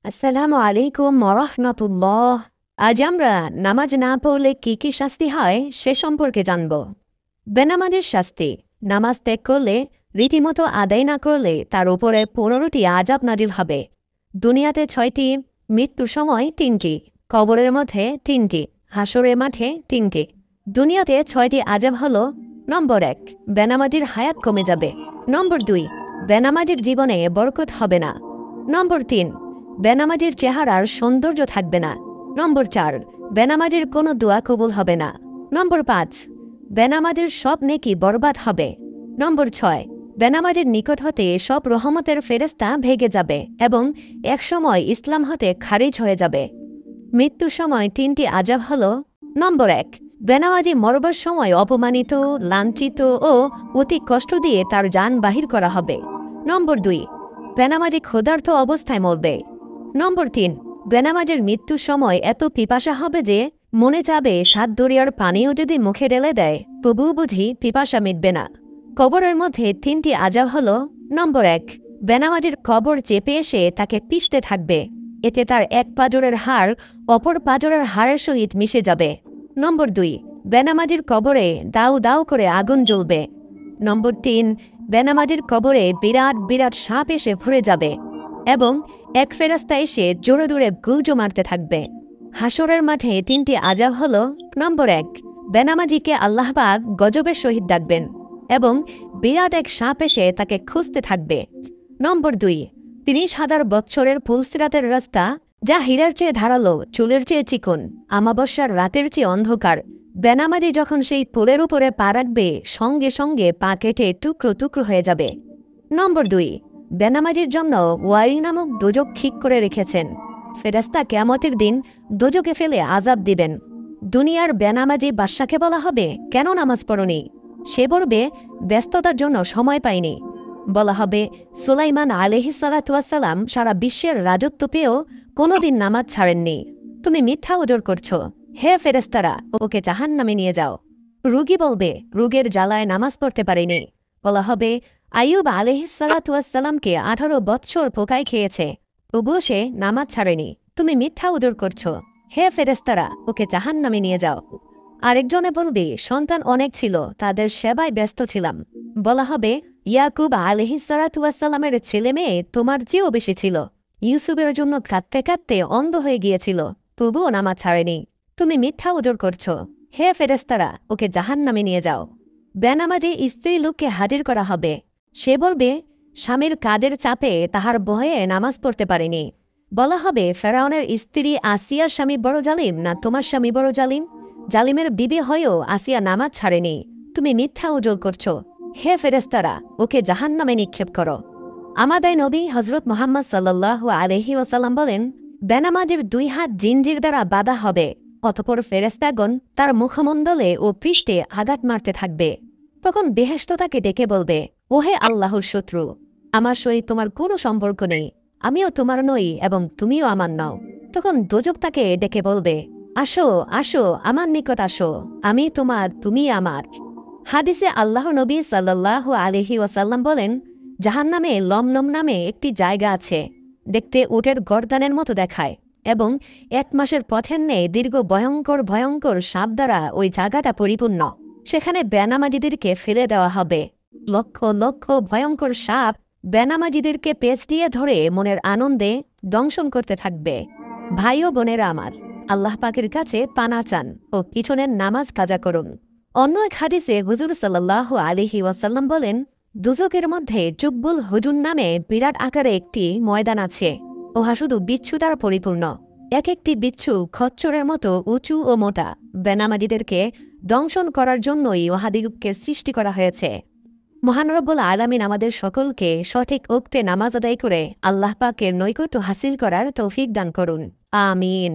আসসালামু আলাইকুম ওয়া আজ আমরা নামাজ না পড়লে কি কি শাস্তি হয় সে সম্পর্কে জানব। বেনামাজের শাস্তি: নামাজ ত্যাগ করলে, রীতিমতো আদায় না করলে তার উপরে ১৫টি আযাব নাজিল হবে। দুনিয়াতে ৬টি, মৃত্যুর সময় ৩টি, কবরের মধ্যে ৩টি, হাসরের মাঠে ৩টি। দুনিয়াতে ৬টি আযাব হল: নম্বর ১, বেনামাজির হায়াত কমে যাবে। নম্বর ২, বেনামাজির জীবনে বরকত হবে না। নম্বর ৩, বেনামাজির চেহারার সৌন্দর্য থাকবে না। নম্বর ৪, বেনামাজির কোনো দোয়া কবুল হবে না। নম্বর ৫, বেনামাজির সব নেকি বরবাদ হবে। নম্বর ৬, বেনামাজির নিকট হতে সব রহমতের ফেরেস্তা ভেগে যাবে এবং একসময় ইসলাম হতে খারিজ হয়ে যাবে। মৃত্যুর সময় ৩টি আযাব হল: নম্বর ১, বেনামাজি মরবার সময় অপমানিত, লাঞ্ছিত ও অতি কষ্ট দিয়ে তার জান বাহির করা হবে। নম্বর ২, বেনামাজি ক্ষুধার্ত অবস্থায় মরবে। নম্বর ৩, বেনামাজের মৃত্যুর সময় এত পিপাসা হবে যে মনে যাবে সাত দরিয়ার পানিও যদি মুখে ঢেলে দেয় তবুও বুঝি পিপাসা মিটবে না। কবরের মধ্যে ৩টি আযাব হল: নম্বর ১, বেনামাজির কবর চেপে এসে তাকে পিষতে থাকবে, এতে তার এক পাঁজরের হাড় অপর পাঁজরের হাড়ের সহিত মিশে যাবে। নম্বর ২, বেনামাজির কবরে দাউ দাউ করে আগুন জ্বলবে। নম্বর ৩, বেনামাজির কবরে বিরাট বিরাট সাপ এসে ভরে যাবে এবং এক ফেরেস্তা এসে জোরে জোরে গুর্জো মারতে থাকবে। হাসরের মাঠে ৩টি আযাব হল: নম্বর ১, বেনামাজিকে আল্লাহ পাক গজবের সহিত ডাকবেন এবং বিরাট এক সাপ এসে তাকে খুঁজতে থাকবে। নম্বর ২, ৩০,০০০ বৎসরের ফুলসিরাতের রাস্তা, যা হীরার চেয়ে ধারালো, চুলের চেয়ে চিকন, আমাবস্যার রাতের চেয়ে অন্ধকার, বেনামাজি যখন সেই পুলের উপরে পা রাখবে সঙ্গে সঙ্গে পা কেটে টুকরো টুকরো হয়ে যাবে। নম্বর ২, বেনামাজির জন্য ওয়ারি নামক দোজক ঠিক করে রেখেছেন। ফেরেস্তা কিয়ামতের দিন দোজকে ফেলে আযাব দিবেন। দুনিয়ার বেনামাজি বাদশাকে বলা হবে, কেন নামাজ পড়নি? সে বলবে, ব্যস্ততার জন্য সময় পাইনি। বলা হবে, সুলাইমান আলাইহিস সালাতু ওয়াস সালাম সারা বিশ্বের রাজত্ব পেয়েও কোনোদিন নামাজ ছাড়েননি। তুমি মিথ্যা ওজর করছো। হে ফেরেস্তারা, ওকে জাহান্নামে নিয়ে যাও। রুগী বলবে, রোগের জ্বালায় নামাজ পড়তে পারিনি। বলা হবে, আইয়ুব আলাইহিস সালাতু ওয়াস সালামকে ১৮ বৎসর পোকায় খেয়েছে, তবুও সে নামাজ ছাড়েনি। তুমি মিথ্যা ওজর করছো। হে ফেরেস্তারা, ওকে জাহান্নামে নিয়ে যাও। আরেকজনে বলবে, সন্তান অনেক ছিল, তাদের সেবায় ব্যস্ত ছিলাম। বলা হবে, ইয়াকুব আলাইহিস সালাতু ওয়াস সালামের ছেলে মেয়ে তোমার চেয়েও বেশি ছিল। ইউসুফের জন্য কাঁদতে কাঁদতে অন্ধ হয়ে গিয়েছিল, তবুও নামাজ ছাড়েনি। তুমি মিথ্যা ওজর করছো। হে ফেরেস্তারা, ওকে জাহান্নামে নিয়ে যাও। বেনামাজি স্ত্রী লোককে হাজির করা হবে। সে বলবে, স্বামীর কাদের চাপে তাহার ভয়ে নামাজ পড়তে পারেনি। বলা হবে, ফেরাউনের স্ত্রী আসিয়ার স্বামী বড় জালিম না তোমার স্বামী বড় জালিম? জালিমের বিবি হয়েও আসিয়া নামাজ ছাড়েনি। তুমি মিথ্যা ওজর করছো। হে ফেরেস্তারা, ওকে জাহান্নামে নিক্ষেপ করো। আমাদের নবী হজরত মুহাম্মদ সাল্লাল্লাহু আলাইহি ওয়াসাল্লাম বলেন, বেনামাজির ২ হাত জিনজির দ্বারা বাঁধা হবে, অতঃপর ফেরেস্তাগণ তার মুখমণ্ডলে ও পৃষ্ঠে আঘাত মারতে থাকবে। তখন বেহেশত তাকে ডেকে বলবে, ওহে আল্লাহর শত্রু, আমার সহিত তোমার কোনো সম্পর্ক নেই, আমিও তোমার নই এবং তুমিও আমার নও। তখন দোজক তাকে ডেকে বলবে, আসো আসো, আমার নিকট আসো, আমি তোমার, তুমি আমার। হাদিসে আল্লাহ নবী সাল্লাল্লাহু আলাইহি ওয়াসাল্লাম বলেন, জাহান্নামে লমলম নামে একটি জায়গা আছে, দেখতে উটের গর্দানের মতো দেখায় এবং ১ মাসের পথের নেই দীর্ঘ ভয়ঙ্কর ভয়ঙ্কর সাপ দ্বারা ওই জায়গাটা পরিপূর্ণ। সেখানে বেনামাজিদেরকে ফেলে দেওয়া হবে। লক্ষ লক্ষ ভয়ঙ্কর সাপ বেনামাজিদেরকে পেঁচ দিয়ে ধরে মনের আনন্দে দংশন করতে থাকবে। ভাই ও বোনেরা আমার, আল্লাহ পাকের কাছে পানা চান ও পিছনের নামাজ কাজা করুন। অন্য এক হাদিসে হুজুর সাল্লাল্লাহু আলাইহি ওয়াসাল্লাম বলেন, দুজকের মধ্যে জুব্বুল হুজুন নামে বিরাট আকারে একটি ময়দান আছে। উহা শুধু বিচ্ছু দ্বারা পরিপূর্ণ। এক একটি বিচ্ছু খচ্চরের মতো উঁচু ও মোটা। বেনামাজিদেরকে দংশন করার জন্যই উহাদিগকে সৃষ্টি করা হয়েছে। মহান রব্বুল আলামিন আমাদের সকলকে সঠিক ওক্তে নামাজ আদায় করে আল্লাহ পাকের নৈকট্য হাসিল করার তৌফিক দান করুন। আমিন।